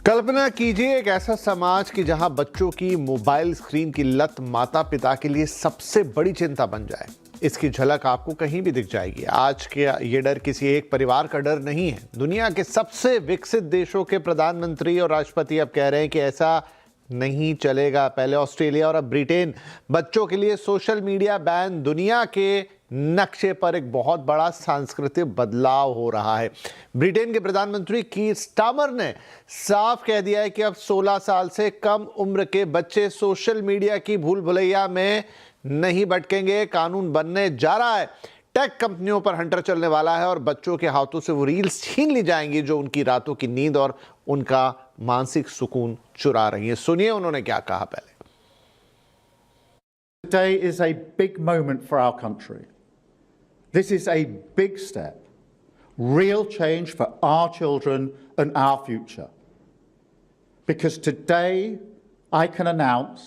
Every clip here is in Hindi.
कल्पना कीजिए एक ऐसा समाज कि जहां बच्चों की मोबाइल स्क्रीन की लत माता पिता के लिए सबसे बड़ी चिंता बन जाए। इसकी झलक आपको कहीं भी दिख जाएगी। आज के ये डर किसी एक परिवार का डर नहीं है। दुनिया के सबसे विकसित देशों के प्रधानमंत्री और राष्ट्रपति अब कह रहे हैं कि ऐसा नहीं चलेगा। पहले ऑस्ट्रेलिया और अब ब्रिटेन। बच्चों के लिए सोशल मीडिया बैन दुनिया के नक्शे पर एक बहुत बड़ा सांस्कृतिक बदलाव हो रहा है। ब्रिटेन के प्रधानमंत्री कीर स्टारमर ने साफ कह दिया है कि अब 16 साल से कम उम्र के बच्चे सोशल मीडिया की भूल भुलैया में नहीं भटकेंगे। कानून बनने जा रहा है। टेक कंपनियों पर हंटर चलने वाला है और बच्चों के हाथों से वो रील्स छीन ली जाएंगी जो उनकी रातों की नींद और उनका मानसिक सुकून चुरा रही है। सुनिए उन्होंने क्या कहा पहले। Today is a big moment for our country. This is a big step, real change for our children and our future. Because today I can announce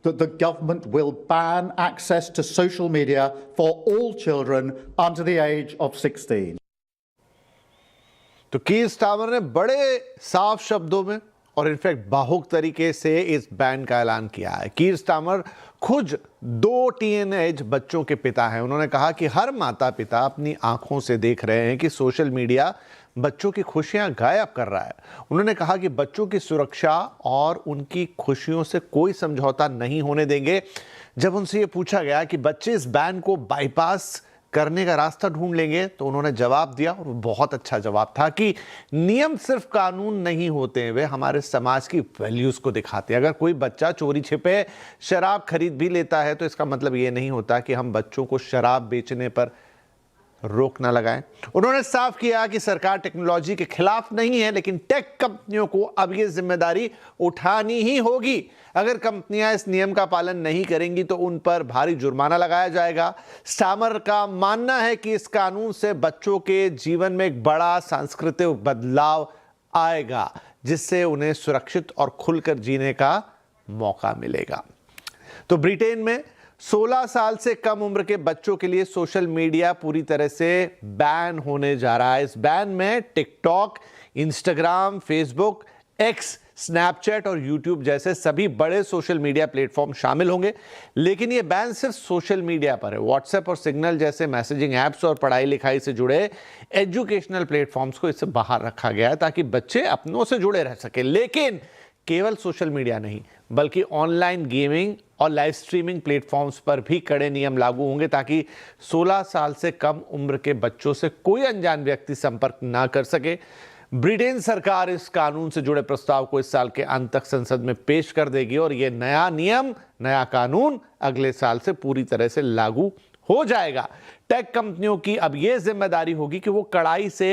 that the government will ban access to social media for all children under the age of 16. तो कीर स्टारमर ने बड़े साफ शब्दों में और इनफैक्ट बाहुक तरीके से इस बैन का ऐलान किया है। कीर स्टारमर खुद 2 टीनेज बच्चों के पिता हैं। उन्होंने कहा कि हर माता पिता अपनी आंखों से देख रहे हैं कि सोशल मीडिया बच्चों की खुशियां गायब कर रहा है। उन्होंने कहा कि बच्चों की सुरक्षा और उनकी खुशियों से कोई समझौता नहीं होने देंगे। जब उनसे ये पूछा गया कि बच्चे इस बैन को बाईपास करने का रास्ता ढूंढ लेंगे तो उन्होंने जवाब दिया, और बहुत अच्छा जवाब था, कि नियम सिर्फ कानून नहीं होते हैं, वे हमारे समाज की वैल्यूज को दिखाते हैं। अगर कोई बच्चा चोरी छिपे शराब खरीद भी लेता है तो इसका मतलब ये नहीं होता कि हम बच्चों को शराब बेचने पर रोक ना लगाएं। उन्होंने साफ किया कि सरकार टेक्नोलॉजी के खिलाफ नहीं है, लेकिन टेक कंपनियों को अब यह जिम्मेदारी उठानी ही होगी। अगर कंपनियां इस नियम का पालन नहीं करेंगी तो उन पर भारी जुर्माना लगाया जाएगा। स्टारमर का मानना है कि इस कानून से बच्चों के जीवन में एक बड़ा सांस्कृतिक बदलाव आएगा, जिससे उन्हें सुरक्षित और खुलकर जीने का मौका मिलेगा। तो ब्रिटेन में 16 साल से कम उम्र के बच्चों के लिए सोशल मीडिया पूरी तरह से बैन होने जा रहा है। इस बैन में TikTok, Instagram, Facebook, x, Snapchat और यूट्यूब जैसे सभी बड़े सोशल मीडिया प्लेटफॉर्म शामिल होंगे। लेकिन यह बैन सिर्फ सोशल मीडिया पर है। व्हाट्सएप और सिग्नल जैसे मैसेजिंग ऐप्स और पढ़ाई लिखाई से जुड़े एजुकेशनल प्लेटफॉर्म्स को इससे बाहर रखा गया है ताकि बच्चे अपनों से जुड़े रह सके। लेकिन केवल सोशल मीडिया नहीं, बल्कि ऑनलाइन गेमिंग और लाइव स्ट्रीमिंग प्लेटफॉर्म्स पर भी कड़े नियम लागू होंगे ताकि 16 साल से कम उम्र के बच्चों से कोई अनजान व्यक्ति संपर्क ना कर सके। ब्रिटेन सरकार इस कानून से जुड़े प्रस्ताव को इस साल के अंत तक संसद में पेश कर देगी और यह नया नियम, नया कानून अगले साल से पूरी तरह से लागू हो जाएगा। टेक कंपनियों की अब यह जिम्मेदारी होगी कि वो कड़ाई से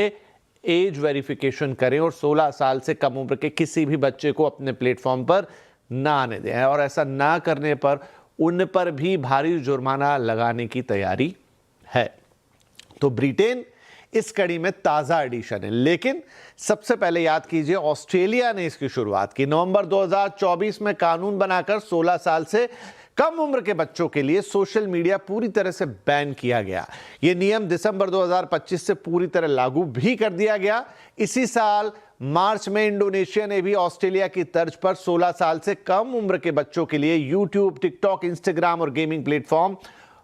एज वेरिफिकेशन करें और 16 साल से कम उम्र के किसी भी बच्चे को अपने प्लेटफॉर्म पर ना आने दें, और ऐसा ना करने पर उन पर भी भारी जुर्माना लगाने की तैयारी है। तो ब्रिटेन इस कड़ी में ताजा एडिशन है। लेकिन सबसे पहले याद कीजिए, ऑस्ट्रेलिया ने इसकी शुरुआत की। नवंबर 2024 में कानून बनाकर 16 साल से कम उम्र के बच्चों के लिए सोशल मीडिया पूरी तरह से बैन किया गया। यह नियम दिसंबर 2025 से पूरी तरह लागू भी कर दिया गया। इसी साल मार्च में इंडोनेशिया ने भी ऑस्ट्रेलिया की तर्ज पर 16 साल से कम उम्र के बच्चों के लिए यूट्यूब, टिकटॉक, इंस्टाग्राम और गेमिंग प्लेटफॉर्म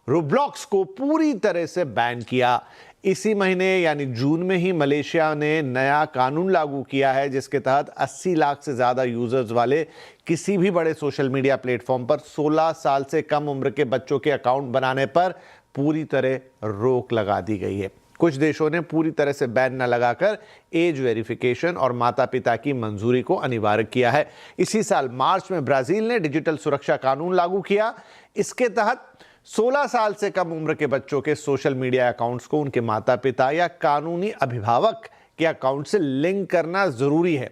रोब्लॉक्स को पूरी तरह से बैन किया। इसी महीने यानी जून में ही मलेशिया ने नया कानून लागू किया है जिसके तहत 80 लाख से ज्यादा यूजर्स वाले किसी भी बड़े सोशल मीडिया प्लेटफॉर्म पर 16 साल से कम उम्र के बच्चों के अकाउंट बनाने पर पूरी तरह रोक लगा दी गई है। कुछ देशों ने पूरी तरह से बैन न लगाकर एज वेरिफिकेशन और माता पिता की मंजूरी को अनिवार्य किया है। इसी साल मार्च में ब्राजील ने डिजिटल सुरक्षा कानून लागू किया। इसके तहत 16 साल से कम उम्र के बच्चों के सोशल मीडिया अकाउंट्स को उनके माता पिता या कानूनी अभिभावक के अकाउंट से लिंक करना जरूरी है।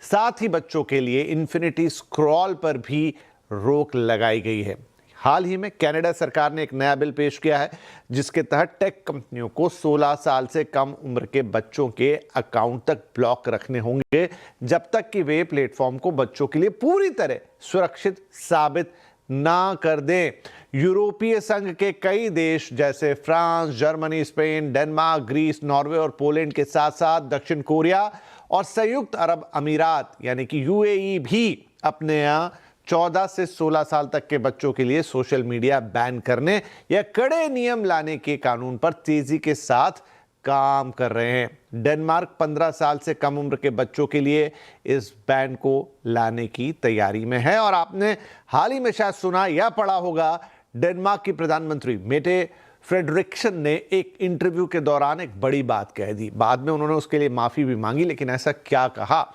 साथ ही बच्चों के लिए इन्फिनिटी स्क्रॉल पर भी रोक लगाई गई है। हाल ही में कनाडा सरकार ने एक नया बिल पेश किया है जिसके तहत टेक कंपनियों को 16 साल से कम उम्र के बच्चों के अकाउंट तक ब्लॉक रखने होंगे जब तक कि वे प्लेटफॉर्म को बच्चों के लिए पूरी तरह सुरक्षित साबित ना कर दें। यूरोपीय संघ के कई देश जैसे France, Germany, Spain, Denmark, Greece, Norway और पोलैंड के साथ साथ दक्षिण कोरिया और संयुक्त अरब अमीरात यानी कि यूएई भी अपने यहाँ 14 से 16 साल तक के बच्चों के लिए सोशल मीडिया बैन करने या कड़े नियम लाने के कानून पर तेजी के साथ काम कर रहे हैं। डेनमार्क 15 साल से कम उम्र के बच्चों के लिए इस बैन को लाने की तैयारी में है। और आपने हाल ही में शायद सुना या पढ़ा होगा, डेनमार्क की प्रधानमंत्री मेटे फ्रेडरिक्सन ने एक इंटरव्यू के दौरान एक बड़ी बात कह दी। बाद में उन्होंने उसके लिए माफी भी मांगी, लेकिन ऐसा क्या कहा?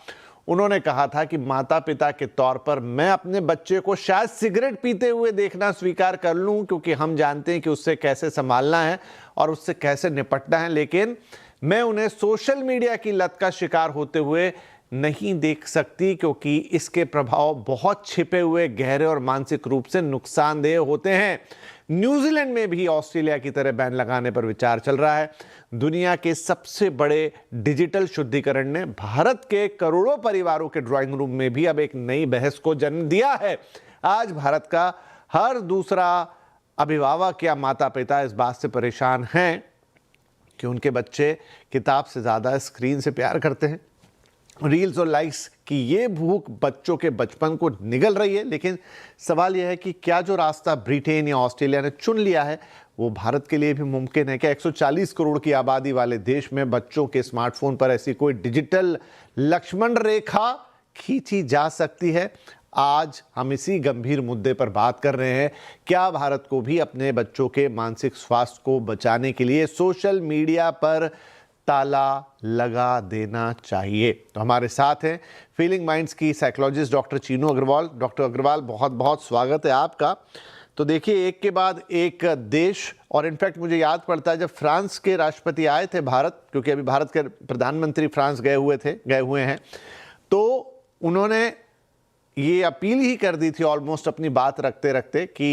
उन्होंने कहा था कि माता पिता के तौर पर मैं अपने बच्चे को शायद सिगरेट पीते हुए देखना स्वीकार कर लूं, क्योंकि हम जानते हैं कि उससे कैसे संभालना है और उससे कैसे निपटना है, लेकिन मैं उन्हें सोशल मीडिया की लत का शिकार होते हुए नहीं देख सकती, क्योंकि इसके प्रभाव बहुत छिपे हुए, गहरे और मानसिक रूप से नुकसानदेह होते हैं। न्यूजीलैंड में भी ऑस्ट्रेलिया की तरह बैन लगाने पर विचार चल रहा है। दुनिया के सबसे बड़े डिजिटल शुद्धिकरण ने भारत के करोड़ों परिवारों के ड्राइंग रूम में भी अब एक नई बहस को जन्म दिया है। आज भारत का हर दूसरा अभिभावक या माता पिता इस बात से परेशान हैं कि उनके बच्चे किताब से ज़्यादा स्क्रीन से प्यार करते हैं। रील्स और लाइक्स की ये भूख बच्चों के बचपन को निगल रही है। लेकिन सवाल यह है कि क्या जो रास्ता ब्रिटेन या ऑस्ट्रेलिया ने चुन लिया है वो भारत के लिए भी मुमकिन है? क्या 140 करोड़ की आबादी वाले देश में बच्चों के स्मार्टफोन पर ऐसी कोई डिजिटल लक्ष्मण रेखा खींची जा सकती है? आज हम इसी गंभीर मुद्दे पर बात कर रहे हैं। क्या भारत को भी अपने बच्चों के मानसिक स्वास्थ्य को बचाने के लिए सोशल मीडिया पर ताला लगा देना चाहिए? तो हमारे साथ हैं फीलिंग माइंड्स की psychologist doctor Chinu Agarwal. Doctor Agarwal, बहुत बहुत स्वागत है आपका। तो देखिए, एक के बाद एक देश, और इनफैक्ट मुझे याद पड़ता है जब फ्रांस के राष्ट्रपति आए थे भारत, क्योंकि अभी भारत के प्रधानमंत्री फ्रांस गए हुए हैं, तो उन्होंने ये अपील ही कर दी थी ऑलमोस्ट अपनी बात रखते रखते कि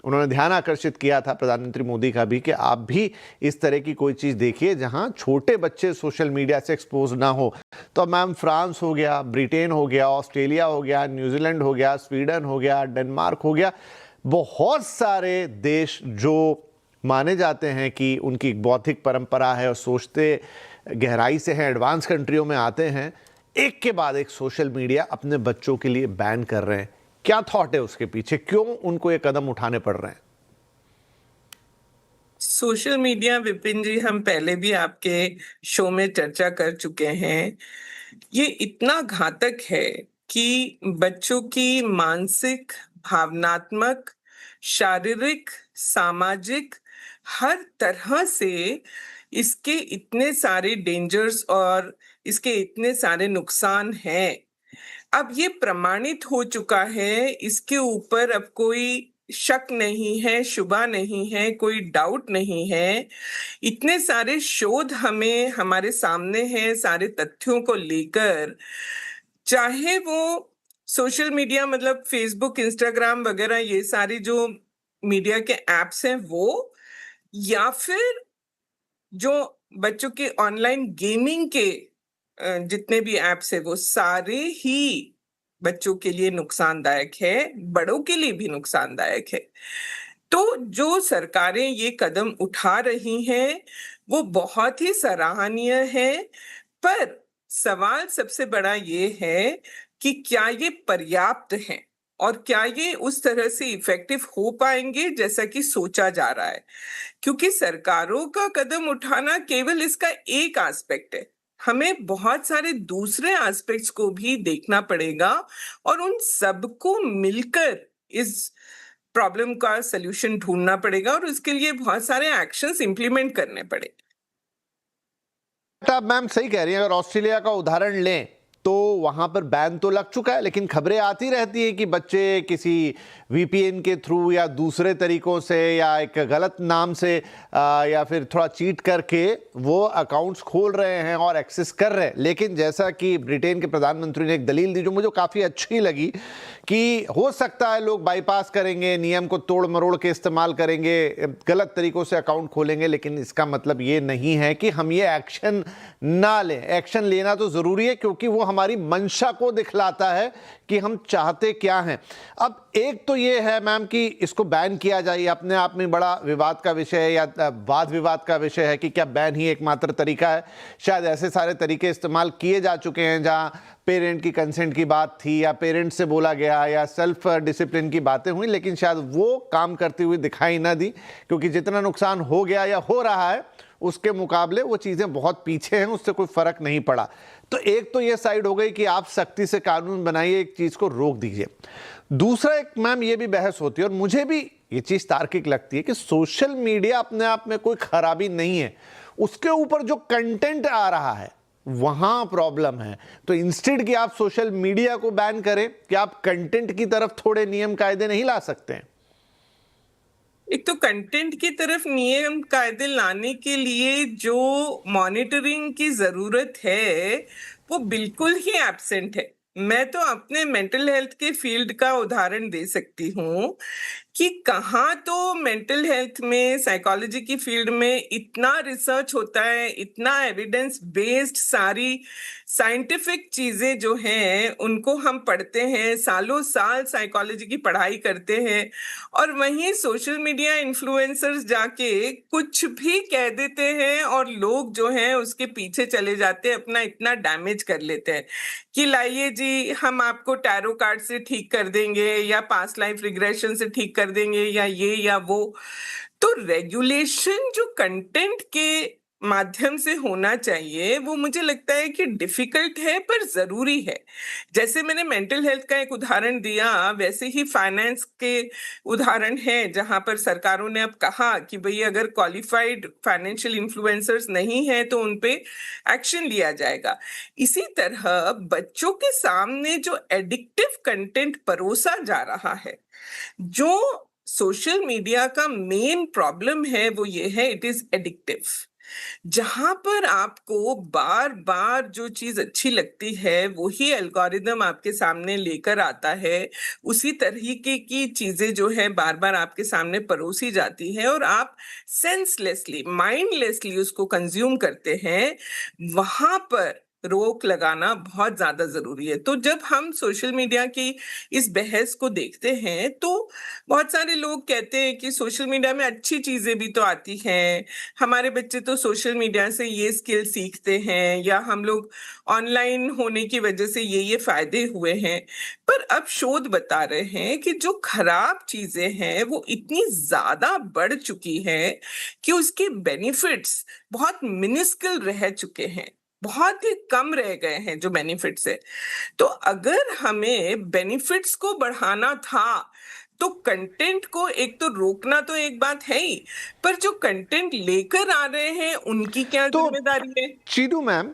उन्होंने ध्यान आकर्षित किया था प्रधानमंत्री मोदी का भी कि आप भी इस तरह की कोई चीज़ देखिए जहां छोटे बच्चे सोशल मीडिया से एक्सपोज ना हो। तो मैम, फ्रांस हो गया, ब्रिटेन हो गया, ऑस्ट्रेलिया हो गया, न्यूजीलैंड हो गया, स्वीडन हो गया, डेनमार्क हो गया, बहुत सारे देश जो माने जाते हैं कि उनकी बौद्धिक परंपरा है और सोचते गहराई से हैं, एडवांस कंट्रियों में आते हैं, एक के बाद एक सोशल मीडिया अपने बच्चों के लिए बैन कर रहे हैं। क्या थॉट है उसके पीछे? क्यों उनको ये कदम उठाने पड़ रहे हैं? सोशल मीडिया, विपिन जी, हम पहले भी आपके शो में चर्चा कर चुके हैं। ये इतना घातक है कि बच्चों की मानसिक, भावनात्मक, शारीरिक, सामाजिक हर तरह से इसके इतने सारे डेंजर्स और इसके इतने सारे नुकसान हैं। अब ये प्रमाणित हो चुका है, इसके ऊपर अब कोई शक नहीं है, शुबा नहीं है, कोई डाउट नहीं है। इतने सारे शोध हमें हमारे सामने हैं सारे तथ्यों को लेकर, चाहे वो सोशल मीडिया मतलब फेसबुक, इंस्टाग्राम वगैरह ये सारी जो मीडिया के एप्स हैं वो, या फिर जो बच्चों के ऑनलाइन गेमिंग के जितने भी एप्स है वो सारे ही बच्चों के लिए नुकसानदायक है, बड़ों के लिए भी नुकसानदायक है। तो जो सरकारें ये कदम उठा रही हैं वो बहुत ही सराहनीय है, पर सवाल सबसे बड़ा ये है कि क्या ये पर्याप्त है और क्या ये उस तरह से इफेक्टिव हो पाएंगे जैसा कि सोचा जा रहा है? क्योंकि सरकारों का कदम उठाना केवल इसका एक एस्पेक्ट है, हमें बहुत सारे दूसरे एस्पेक्ट्स को भी देखना पड़ेगा और उन सबको मिलकर इस प्रॉब्लम का सलूशन ढूंढना पड़ेगा और उसके लिए बहुत सारे एक्शंस इंप्लीमेंट करने पड़े। मैम सही कह रही हैं। अगर ऑस्ट्रेलिया का उदाहरण लें तो वहां पर बैन तो लग चुका है, लेकिन खबरें आती रहती है कि बच्चे किसी वीपीएन के थ्रू या दूसरे तरीकों से या एक गलत नाम से या फिर थोड़ा चीट करके वो अकाउंट्स खोल रहे हैं और एक्सेस कर रहे हैं। लेकिन जैसा कि ब्रिटेन के प्रधानमंत्री ने एक दलील दी जो मुझे काफ़ी अच्छी लगी कि हो सकता है लोग बाईपास करेंगे, नियम को तोड़ मरोड़ के इस्तेमाल करेंगे, गलत तरीकों से अकाउंट खोलेंगे, लेकिन इसका मतलब ये नहीं है कि हम ये एक्शन ना लें। एक्शन लेना तो ज़रूरी है क्योंकि वो हमारी मंशा को दिखलाता है कि हम चाहते क्या हैं। अब एक तो ये है मैम कि इसको बैन किया जाए, अपने आप में बड़ा विवाद का विषय है या वाद विवाद का विषय है कि क्या बैन ही एकमात्र तरीका है। शायद ऐसे सारे तरीके इस्तेमाल किए जा चुके हैं जहाँ पेरेंट की कंसेंट की बात थी या पेरेंट से बोला गया या सेल्फ डिसिप्लिन की बातें हुई, लेकिन शायद वो काम करती हुई दिखाई ना दी, क्योंकि जितना नुकसान हो गया या हो रहा है उसके मुकाबले वो चीज़ें बहुत पीछे हैं, उससे कोई फर्क नहीं पड़ा। तो एक तो ये साइड हो गई कि आप सख्ती से कानून बनाइए, एक चीज़ को रोक दीजिए। दूसरा एक मैम ये भी बहस होती है और मुझे भी ये चीज़ तार्किक लगती है कि सोशल मीडिया अपने आप में कोई खराबी नहीं है, उसके ऊपर जो कंटेंट आ रहा है वहां प्रॉब्लम है। तो इंस्टेड कि आप सोशल मीडिया को बैन करें, कि आप कंटेंट की तरफ थोड़े नियम कायदे नहीं ला सकते हैं? एक तो कंटेंट की तरफ नियम कायदे लाने के लिए जो मॉनिटरिंग की जरूरत है वो बिल्कुल ही एब्सेंट है। मैं तो अपने मेंटल हेल्थ के फील्ड का उदाहरण दे सकती हूँ कि कहाँ तो मेंटल हेल्थ में, साइकोलॉजी की फील्ड में इतना रिसर्च होता है, इतना एविडेंस बेस्ड सारी साइंटिफिक चीजें जो हैं उनको हम पढ़ते हैं, सालों साल साइकोलॉजी की पढ़ाई करते हैं, और वहीं सोशल मीडिया इन्फ्लुएंसर्स जाके कुछ भी कह देते हैं और लोग जो हैं उसके पीछे चले जाते हैं, अपना इतना डैमेज कर लेते हैं कि लाइए जी हम आपको टैरो कार्ड से ठीक कर देंगे या पास्ट लाइफ रिग्रेशन से ठीक कर देंगे या ये या वो। तो रेगुलेशन जो कंटेंट के माध्यम से होना चाहिए वो मुझे लगता है कि डिफिकल्ट है पर जरूरी है। जैसे मैंने मेंटल हेल्थ का एक उदाहरण दिया, वैसे ही फाइनेंस के उदाहरण है जहां पर सरकारों ने अब कहा कि भाई अगर क्वालिफाइड फाइनेंशियल इन्फ्लुएंसर्स नहीं है तो उनपे एक्शन लिया जाएगा। इसी तरह बच्चों के सामने जो एडिक्टिव कंटेंट परोसा जा रहा है, जो सोशल मीडिया का मेन प्रॉब्लम है वो ये है, इट इज एडिक्टिव। जहां पर आपको बार बार जो चीज अच्छी लगती है वही एल्गोरिदम आपके सामने लेकर आता है, उसी तरीके की चीजें जो है बार बार आपके सामने परोसी जाती है और आप सेंसलेसली, माइंडलेसली उसको कंज्यूम करते हैं, वहां पर रोक लगाना बहुत ज्यादा जरूरी है। तो जब हम सोशल मीडिया की इस बहस को देखते हैं तो बहुत सारे लोग कहते हैं कि सोशल मीडिया में अच्छी चीजें भी तो आती हैं, हमारे बच्चे तो सोशल मीडिया से ये स्किल सीखते हैं, या हम लोग ऑनलाइन होने की वजह से ये फायदे हुए हैं। पर अब शोध बता रहे हैं कि जो खराब चीजें हैं वो इतनी ज्यादा बढ़ चुकी हैं कि उसके बेनिफिट्स बहुत मिनिस्कल रह चुके हैं, बहुत ही कम रह गए हैं जो बेनिफिट्स है। तो अगर हमें बेनिफिट्स को बढ़ाना था तो कंटेंट को एक तो रोकना तो एक बात है ही, पर जो कंटेंट लेकर आ रहे हैं उनकी क्या तो जिम्मेदारी है? चीनू मैम,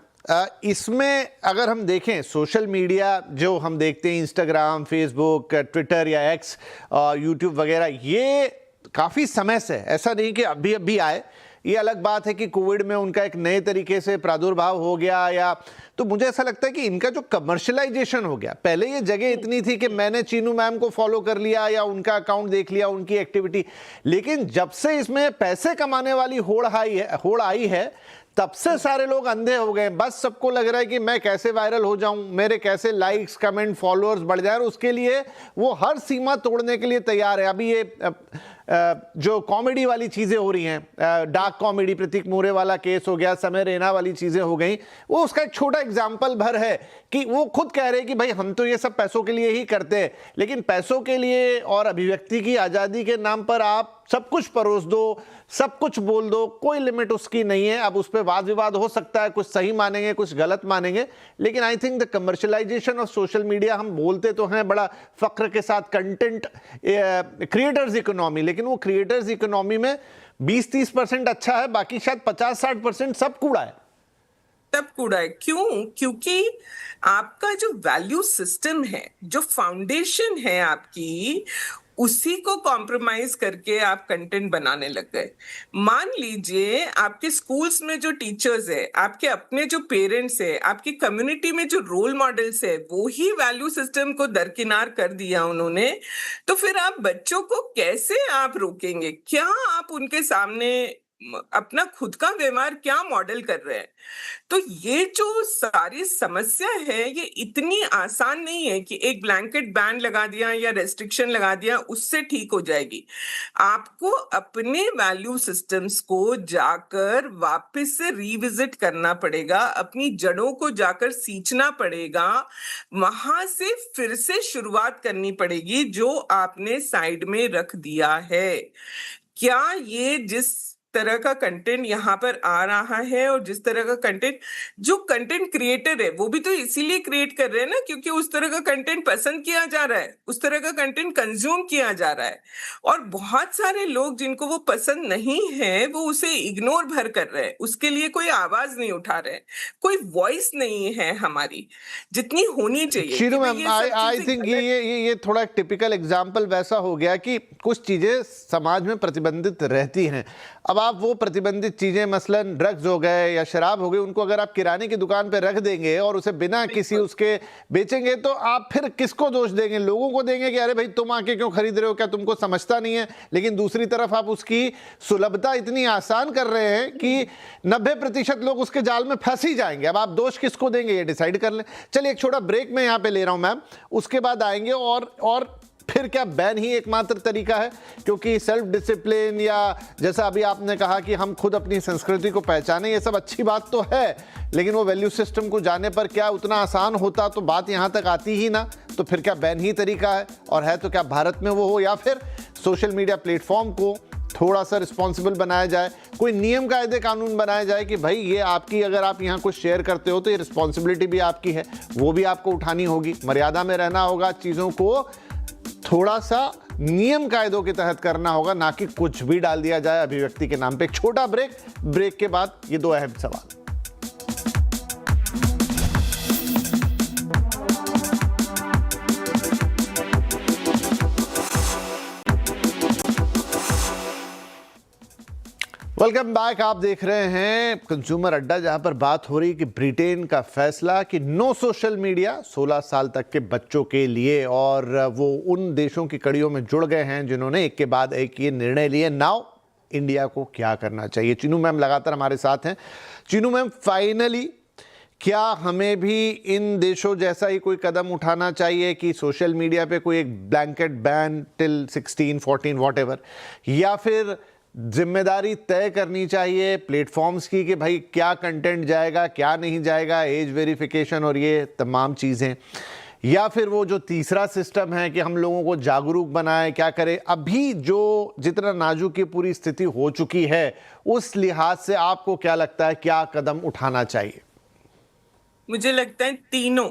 इसमें अगर हम देखें सोशल मीडिया जो हम देखते हैं, इंस्टाग्राम, फेसबुक, ट्विटर या एक्स, यूट्यूब वगैरह, ये काफ़ी समय से, ऐसा नहीं कि अभी अभी आए। ये अलग बात है कि कोविड में उनका एक नए तरीके से प्रादुर्भाव हो गया, या तो मुझे ऐसा लगता है कि इनका जो कमर्शलाइजेशन हो गया, पहले ये जगह इतनी थी कि मैंने चीनू मैम को फॉलो कर लिया या उनका अकाउंट देख लिया, उनकी एक्टिविटी, लेकिन जब से इसमें पैसे कमाने वाली होड़ आई है तब से सारे लोग अंधे हो गए। बस सबको लग रहा है कि मैं कैसे वायरल हो जाऊं, मेरे कैसे लाइक्स, कमेंट, फॉलोअर्स बढ़ जाए, और उसके लिए वो हर सीमा तोड़ने के लिए तैयार है। अभी ये जो कॉमेडी वाली चीज़ें हो रही हैं, डार्क कॉमेडी, प्रतीक मोरे वाला केस हो गया, समय रैना वाली चीज़ें हो गई, वो उसका एक छोटा एग्जाम्पल भर है कि वो खुद कह रहे हैं कि भाई हम तो ये सब पैसों के लिए ही करते हैं, लेकिन पैसों के लिए और अभिव्यक्ति की आज़ादी के नाम पर आप सब कुछ परोस दो, सब कुछ बोल दो, कोई लिमिट उसकी नहीं है। अब उस पर वाद विवाद हो सकता है, कुछ सही मानेंगे, कुछ गलत मानेंगे, लेकिन I think the commercialisation of social media, हम बोलते तो हैं बड़ा फख्र के साथ कंटेंट क्रिएटर्स इकोनॉमी, लेकिन वो क्रिएटर्स इकोनॉमी में 20-30% अच्छा है, बाकी शायद 50-60% सब कूड़ा है। तब कूड़ा है क्यों? क्योंकि आपका जो वैल्यू सिस्टम है, जो फाउंडेशन है आपकी, उसी को कॉम्प्रोमाइज करके आप कंटेंट बनाने लग गए। मान लीजिए आपके स्कूल्स में जो टीचर्स है, आपके अपने जो पेरेंट्स है, आपकी कम्युनिटी में जो रोल मॉडल्स है, वो ही वैल्यू सिस्टम को दरकिनार कर दिया उन्होंने, तो फिर आप बच्चों को कैसे आप रोकेंगे? क्या आप उनके सामने अपना खुद का व्यवहार क्या मॉडल कर रहे हैं। तो ये जो सारी समस्या है ये इतनी आसान नहीं है कि एक ब्लैंकेट बैन लगा दिया या रेस्ट्रिक्शन लगा दिया उससे ठीक हो जाएगी। आपको अपने वैल्यू सिस्टम्स को जाकर वापस से रिविजिट करना पड़ेगा, अपनी जड़ों को जाकर सींचना पड़ेगा, वहां से फिर से शुरुआत करनी पड़ेगी जो आपने साइड में रख दिया है। क्या ये जिस तरह का कंटेंट यहाँ पर आ रहा है और जिस तरह का कंटेंट जो कंटेंट क्रिएटर है वो भी तो इसीलिए क्रिएट कर रहे हैं ना, क्योंकि उस तरह का कंटेंट पसंद किया जा रहा है, उस तरह का कंटेंट कंज्यूम किया जा रहा है। और बहुत सारे लोग जिनको वो पसंद नहीं है वो उसे इग्नोर भर कर रहे हैं, उसके लिए कोई आवाज नहीं उठा रहे, कोई वॉइस नहीं है हमारी जितनी होनी चाहिए शीनू कि भाई मैम, ये सब आई चीजें थिंक गलत ये थोड़ा एक टिपिकल एग्जाम्पल वैसा हो गया कि कुछ चीजें समाज में प्रतिबंधित रहती हैं। अब आप वो प्रतिबंधित चीजें मसलन ड्रग्स हो गए या शराब हो गई, उनको अगर आप किराने की दुकान पे रख देंगे और उसे बिना किसी उसके बेचेंगे तो आप फिर किसको दोष देंगे? लोगों को देंगे कि अरे भाई तुम आके क्यों खरीद रहे हो, क्या तुमको समझता नहीं है? लेकिन दूसरी तरफ आप उसकी सुलभता इतनी आसान कर रहे हैं कि 90% लोग उसके जाल में फंस ही जाएंगे। अब आप दोष किसको देंगे ये डिसाइड कर लें। चलिए एक छोटा ब्रेक में यहाँ पे ले रहा हूं मैम, उसके बाद आएंगे और फिर क्या बैन ही एकमात्र तरीका है? क्योंकि सेल्फ डिसिप्लिन या जैसा अभी आपने कहा कि हम खुद अपनी संस्कृति को पहचाने, ये सब अच्छी बात तो है, लेकिन वो वैल्यू सिस्टम को जाने पर क्या उतना आसान होता? तो बात यहाँ तक आती ही ना। तो फिर क्या बैन ही तरीका है? और है तो क्या भारत में वो हो, या फिर सोशल मीडिया प्लेटफॉर्म को थोड़ा सा रिस्पॉन्सिबल बनाया जाए, कोई नियम कायदे कानून बनाया जाए कि भाई ये आपकी, अगर आप यहाँ कुछ शेयर करते हो तो ये रिस्पॉन्सिबिलिटी भी आपकी है, वो भी आपको उठानी होगी, मर्यादा में रहना होगा, चीज़ों को थोड़ा सा नियम कायदों के तहत करना होगा, ना कि कुछ भी डाल दिया जाए अभिव्यक्ति के नाम पे। एक छोटा ब्रेक के बाद ये दो अहम सवाल। Welcome back. आप देख रहे हैं कंज्यूमर अड्डा, जहां पर बात हो रही है कि ब्रिटेन का फैसला कि नो सोशल मीडिया 16 साल तक के बच्चों के लिए, और वो उन देशों की कड़ियों में जुड़ गए हैं जिन्होंने एक के बाद एक ये निर्णय लिए। नाउ इंडिया को क्या करना चाहिए? चीनू मैम लगातार हमारे साथ हैं। चीनू मैम, फाइनली क्या हमें भी इन देशों जैसा ही कोई कदम उठाना चाहिए कि सोशल मीडिया पे कोई एक ब्लैंकेट बैन टिल 16, 14 वॉटएवर, या फिर जिम्मेदारी तय करनी चाहिए प्लेटफॉर्म्स की कि भाई क्या कंटेंट जाएगा, क्या नहीं जाएगा, एज वेरिफिकेशन और ये तमाम चीज़ें, या फिर वो जो तीसरा सिस्टम है कि हम लोगों को जागरूक बनाए, क्या करें? अभी जो जितना नाजुक की पूरी स्थिति हो चुकी है, उस लिहाज से आपको क्या लगता है क्या कदम उठाना चाहिए? मुझे लगता है तीनों।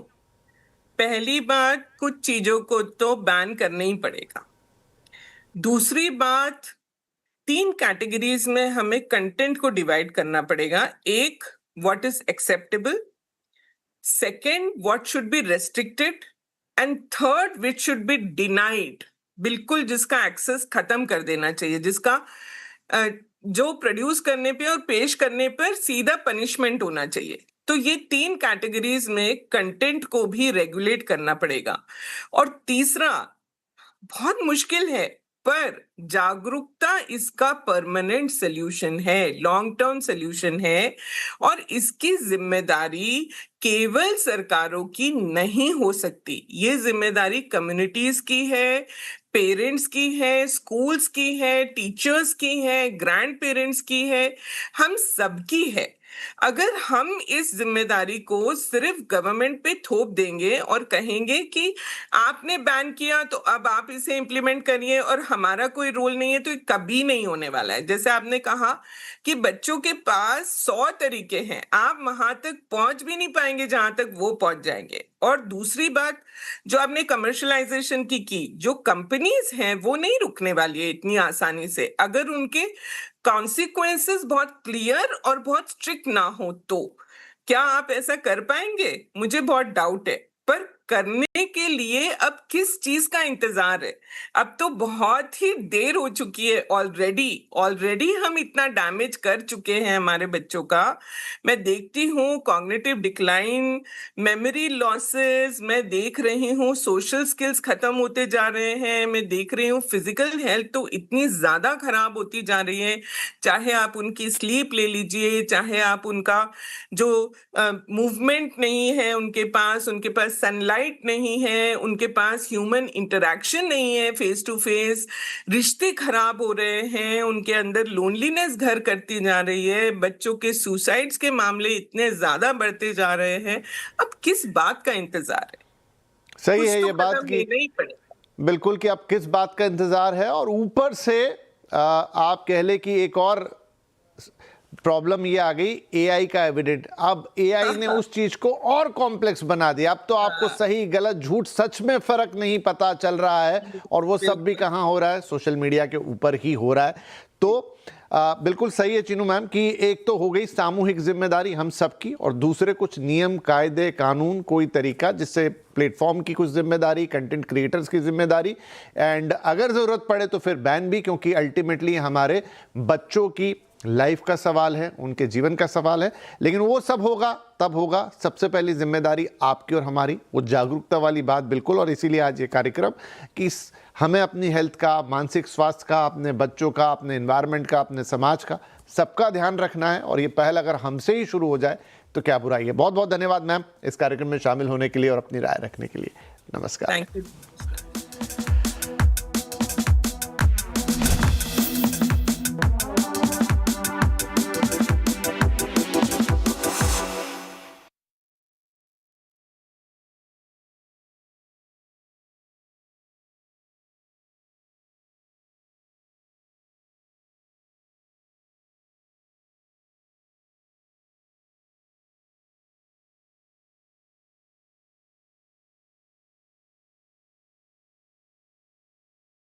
पहली बात, कुछ चीजों को तो बैन करना ही पड़ेगा। दूसरी बात, 3 कैटेगरीज में हमें कंटेंट को डिवाइड करना पड़ेगा। एक, what is acceptable, second, what should be restricted, and third, which should be denied. बिल्कुल जिसका एक्सेस खत्म कर देना चाहिए, जिसका जो प्रोड्यूस करने पे और पेश करने पर सीधा पनिशमेंट होना चाहिए। तो ये 3 कैटेगरीज में कंटेंट को भी रेगुलेट करना पड़ेगा। और तीसरा, बहुत मुश्किल है पर जागरूकता इसका परमानेंट सॉल्यूशन है, लॉन्ग टर्म सॉल्यूशन है, और इसकी जिम्मेदारी केवल सरकारों की नहीं हो सकती। ये जिम्मेदारी कम्युनिटीज की है, पेरेंट्स की है, स्कूल्स की है, टीचर्स की है, ग्रैंड पेरेंट्स की है, हम सबकी है। अगर हम इस जिम्मेदारी को सिर्फ गवर्नमेंट पे थोप देंगे और कहेंगे कि आपने बैन किया तो अब आप इसे इंप्लीमेंट करिए और हमारा कोई रोल नहीं है, तो ये कभी नहीं होने वाला है। जैसे आपने कहा कि बच्चों के पास 100 तरीके हैं, आप वहां तक पहुंच भी नहीं पाएंगे जहां तक वो पहुंच जाएंगे। और दूसरी बात जो आपने कमर्शलाइजेशन की, जो कंपनीज हैं वो नहीं रुकने वाली है इतनी आसानी से, अगर उनके कॉन्सिक्वेंसेस बहुत क्लियर और बहुत स्ट्रिक्ट ना हो तो। क्या आप ऐसा कर पाएंगे? मुझे बहुत डाउट है। पर करने के लिए अब किस चीज का इंतजार है? अब तो बहुत ही देर हो चुकी है ऑलरेडी हम इतना डैमेज कर चुके हैं हमारे बच्चों का। मैं देखती हूँ कॉग्निटिव डिक्लाइन, मेमोरी लॉसेस, मैं देख रही हूँ सोशल स्किल्स खत्म होते जा रहे हैं, मैं देख रही हूँ फिजिकल हेल्थ तो इतनी ज्यादा खराब होती जा रही है। चाहे आप उनकी स्लीप ले लीजिए, चाहे आप उनका जो मूवमेंट नहीं है उनके पास सनलाइट नहीं है, उनके पास ह्यूमन इंटरेक्शन नहीं है फेस टू फेस, रिश्ते खराब हो रहे हैं, उनके अंदर लोनलीनेस घर करती जा रही है, बच्चों के सुसाइड्स के मामले इतने ज्यादा बढ़ते जा रहे हैं। अब किस बात का इंतजार है? सही कुछ है तो ये बात कदम की, लेना ही पड़ेगा। बिल्कुल, कि अब किस बात का इंतजार है। और ऊपर से आप कह ले कि एक और प्रॉब्लम ये आ गई एआई का एविडेंट। अब एआई ने उस चीज को और कॉम्प्लेक्स बना दिया। अब तो आपको सही गलत झूठ सच में फर्क नहीं पता चल रहा है, और वो सब भी कहाँ हो रहा है? सोशल मीडिया के ऊपर ही हो रहा है। तो बिल्कुल सही है चीनू मैम कि एक तो हो गई सामूहिक जिम्मेदारी हम सबकी, और दूसरे कुछ नियम कायदे कानून, कोई तरीका जिससे प्लेटफॉर्म की कुछ जिम्मेदारी, कंटेंट क्रिएटर्स की जिम्मेदारी, एंड अगर ज़रूरत पड़े तो फिर बैन भी, क्योंकि अल्टीमेटली हमारे बच्चों की लाइफ का सवाल है, उनके जीवन का सवाल है। लेकिन वो सब होगा तब होगा, सबसे पहली जिम्मेदारी आपकी और हमारी, वो जागरूकता वाली बात बिल्कुल। और इसीलिए आज ये कार्यक्रम कि हमें अपनी हेल्थ का, मानसिक स्वास्थ्य का, अपने बच्चों का, अपने एनवायरनमेंट का, अपने समाज का, सबका ध्यान रखना है। और ये पहल अगर हमसे ही शुरू हो जाए तो क्या बुराई है। बहुत बहुत धन्यवाद मैम इस कार्यक्रम में शामिल होने के लिए और अपनी राय रखने के लिए। नमस्कार। Thank you.